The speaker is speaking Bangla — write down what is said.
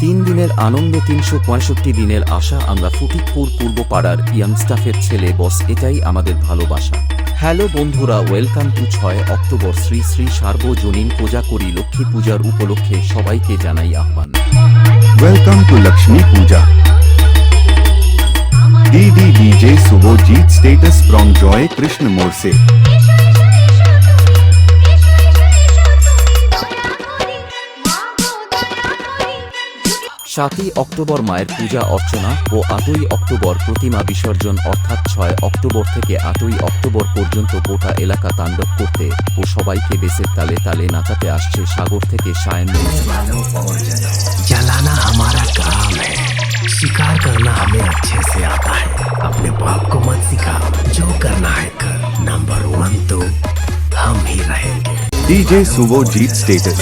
3 দিনের আনন্দ 365 দিনের আশা আমরা ফটিকপুর পূর্বপাড়ার ইয়াং স্টাফের ছেলে বস, এটাই আমাদের ভালোবাসা। হ্যালো বন্ধুরা, welcome to 6 October Shri Shri সার্বজনীন পূজা করি লক্ষ্মী পূজার উপলক্ষে সবাইকে জানাই আহ্বান। Welcome to Lakshmi Puja. DJ Subhojit status from Joy Krishna Morse। 7 October মায়ের পূজা অর্চনা ও 8 অক্টোবর প্রতিমা বিসর্জন, অর্থাৎ 6 অক্টোবর থেকে 8 অক্টোবর পর্যন্ত গোটা এলাকা তাণ্ডব করতে ও সবাইকে বেসের তালে তালে নাচাতে আসছে সাগর থেকে সায়ন। जलाना हमारा काम है, शिकार करना हमें अच्छे से आता है। अपने बाप को मत सिखा, जो करना है कर, नंबर 1 तो हम ही रहेंगे। DJ Subhojit status।